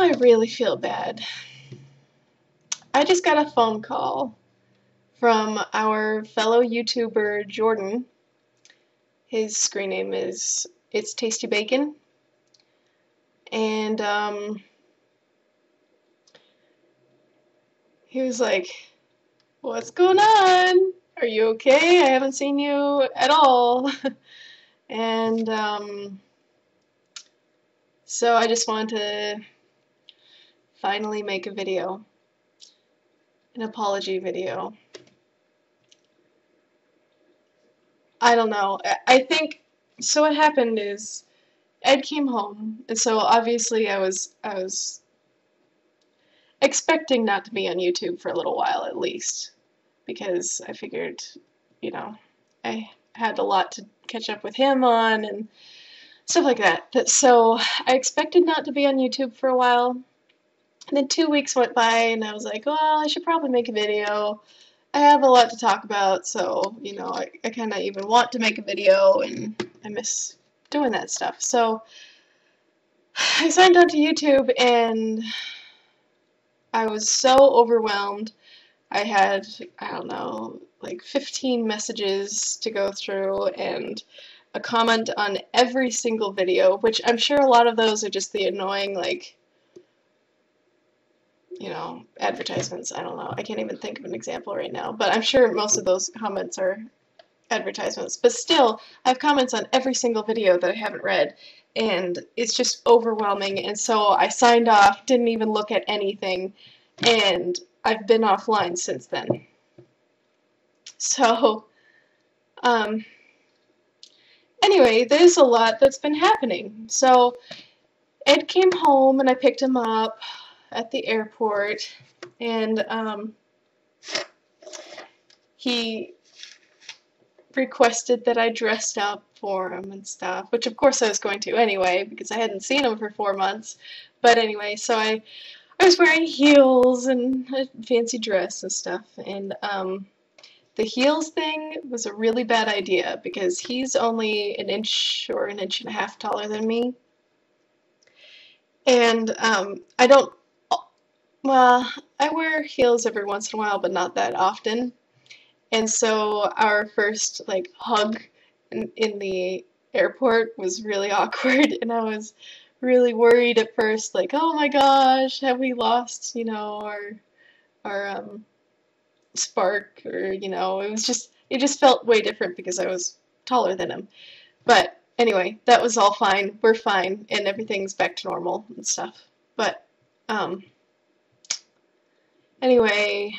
I really feel bad. I just got a phone call from our fellow YouTuber Jordan. His screen name is It's Tasty Bacon. And he was like, "What's going on? Are you okay? I haven't seen you at all." And so I just wanted to finally make a video, an apology video. I don't know. I think so. What happened is Ed came home, and so obviously I was expecting not to be on YouTube for a little while at least, because I figured, you know, I had a lot to catch up with him on and stuff like that. So I expected not to be on YouTube for a while. And then 2 weeks went by, and I was like, well, I should probably make a video. I have a lot to talk about, so, I kind of even want to make a video, and I miss doing that stuff. So I signed on to YouTube, and I was so overwhelmed. I had, I don't know, like 15 messages to go through, and a comment on every single video, which I'm sure a lot of those are just the annoying, like, advertisements. I don't know. I can't even think of an example right now, but I'm sure most of those comments are advertisements. But still, I have comments on every single video that I haven't read, and it's just overwhelming. And so I signed off, didn't even look at anything, and I've been offline since then. So, anyway, there's a lot that's been happening. So, Ed came home, and I picked him up at the airport, and he requested that I dressed up for him and stuff, which of course I was going to anyway, because I hadn't seen him for 4 months. But anyway, so I was wearing heels and a fancy dress and stuff, and the heels thing was a really bad idea, because he's only an inch or an inch and a half taller than me. And well, I wear heels every once in a while, but not that often. And so our first, like, hug in the airport was really awkward, and I was really worried at first, like, oh my gosh, have we lost, our spark, or, it just felt way different because I was taller than him. But anyway, that was all fine. We're fine, and everything's back to normal and stuff. But, anyway,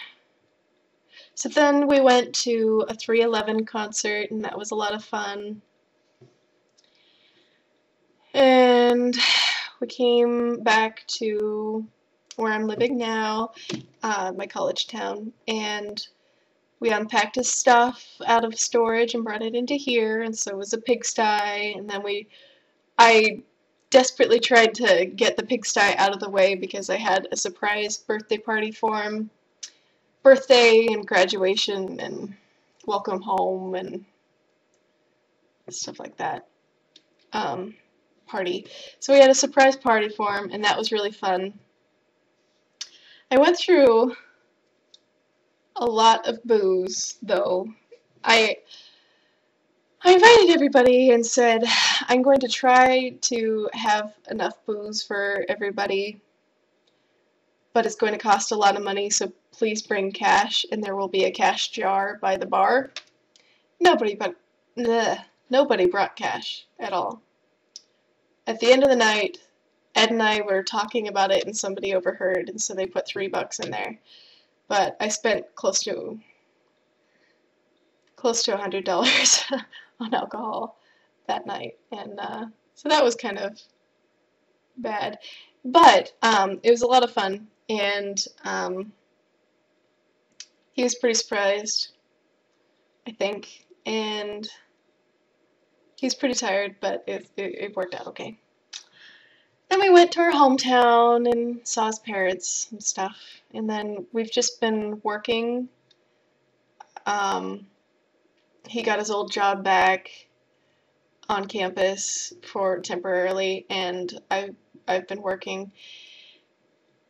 so then we went to a 311 concert, and that was a lot of fun. And we came back to where I'm living now, my college town, and we unpacked his stuff out of storage and brought it into here, and so it was a pigsty, and then I desperately tried to get the pigsty out of the way because I had a surprise birthday party for him. Birthday and graduation and welcome home and stuff like that. Party. So we had a surprise party for him, and that was really fun. I went through a lot of booze, though. I invited everybody and said, I'm going to try to have enough booze for everybody, but it's going to cost a lot of money, so please bring cash, and there will be a cash jar by the bar. Nobody brought cash at all. At the end of the night, Ed and I were talking about it, and somebody overheard, and so they put $3 in there. But I spent close to $100 on alcohol that night, and so that was kind of bad. But it was a lot of fun, and he was pretty surprised, I think, and he was pretty tired, but it worked out okay. Then we went to our hometown and saw his parents and stuff, and then we've just been working. He got his old job back on campus for temporarily, and I've been working.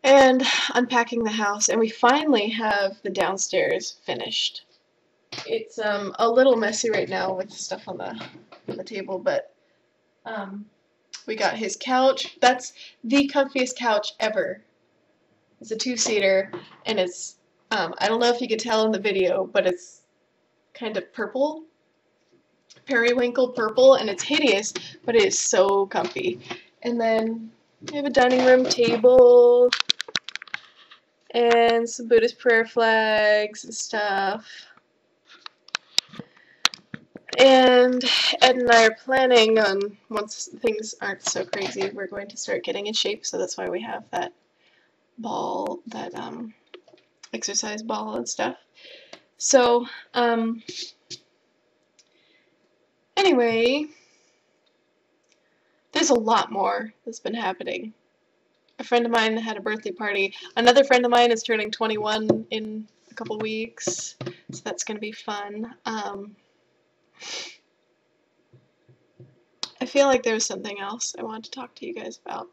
and unpacking the house, and we finally have the downstairs finished. It's a little messy right now with stuff on the table, but we got his couch. That's the comfiest couch ever. It's a two-seater, and it's I don't know if you could tell in the video, but it's kind of purple, periwinkle purple, and it's hideous, but it is so comfy. And then we have a dining room table and some Buddhist prayer flags and stuff. And Ed and I are planning on, once things aren't so crazy, we're going to start getting in shape, so that's why we have that ball, that exercise ball and stuff. So, anyway, there's a lot more that's been happening. A friend of mine had a birthday party. Another friend of mine is turning 21 in a couple weeks, so that's going to be fun. I feel like there was something else I wanted to talk to you guys about.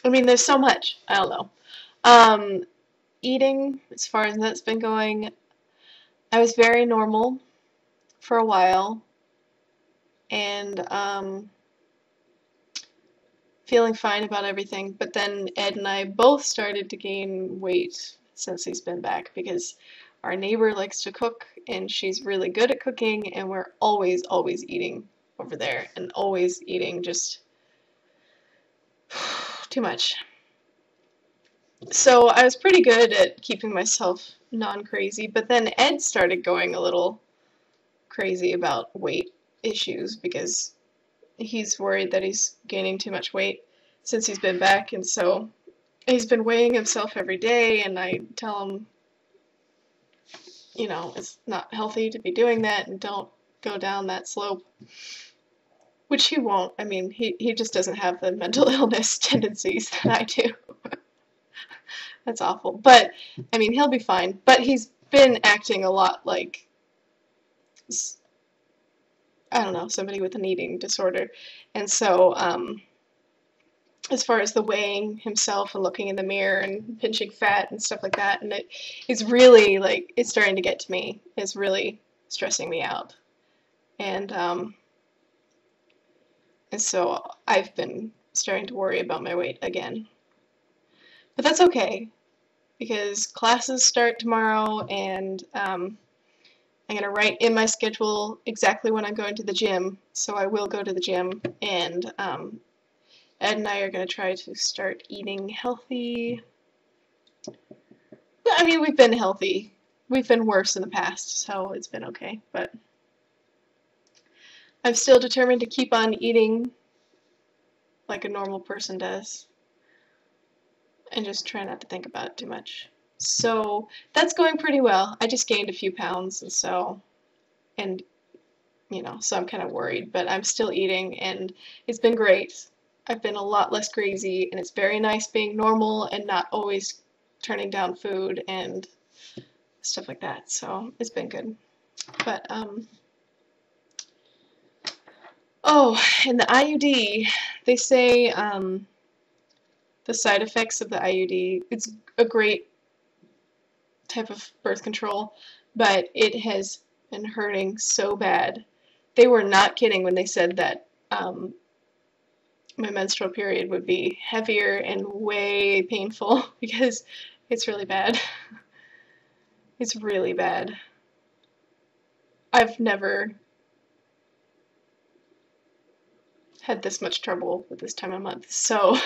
I mean, there's so much. I don't know. Eating, as far as that's been going, I was very normal for a while, and feeling fine about everything, but then Ed and I both started to gain weight since he's been back, because our neighbor likes to cook, and she's really good at cooking, and we're always eating over there, and always eating just too much. So I was pretty good at keeping myself non-crazy, but then Ed started going a little crazy about weight issues, because he's worried that he's gaining too much weight since he's been back, and so he's been weighing himself every day, and I tell him, you know, it's not healthy to be doing that, and don't go down that slope. Which he won't. I mean, he just doesn't have the mental illness tendencies that I do. That's awful. But, I mean, he'll be fine. But he's been acting a lot like, I don't know, somebody with an eating disorder. And so, as far as the weighing himself and looking in the mirror and pinching fat and stuff like that, and it's really, like, it's starting to get to me. It's really stressing me out. And so I've been starting to worry about my weight again. But that's okay, because classes start tomorrow, and I'm going to write in my schedule exactly when I'm going to the gym, so I will go to the gym, and Ed and I are going to try to start eating healthy. I mean, we've been healthy. We've been worse in the past, so it's been okay, but I'm still determined to keep on eating like a normal person does, and just try not to think about it too much. So that's going pretty well. I just gained a few pounds, and so I'm kind of worried, but I'm still eating, and it's been great. I've been a lot less crazy, and it's very nice being normal and not always turning down food and stuff like that. So it's been good. But oh, and the IUD, they say the side effects of the IUD, it's a great type of birth control, but it has been hurting so bad. They were not kidding when they said that my menstrual period would be heavier and way painful, because it's really bad. It's really bad. I've never had this much trouble with this time of month, so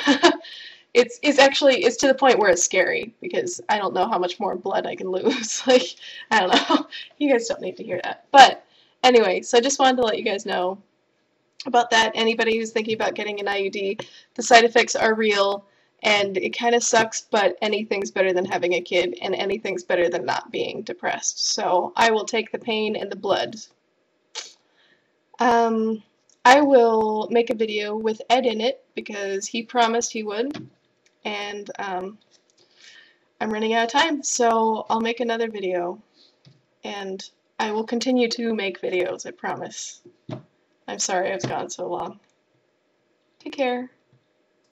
it's to the point where it's scary, because I don't know how much more blood I can lose. Like, I don't know. You guys don't need to hear that. But anyway, so I just wanted to let you guys know about that. Anybody who's thinking about getting an IUD, the side effects are real, and it kind of sucks, but anything's better than having a kid, and anything's better than not being depressed. So I will take the pain and the blood. I will make a video with Ed in it, because he promised he would, and I'm running out of time, so I'll make another video, and I will continue to make videos, I promise. I'm sorry I've gone so long. Take care.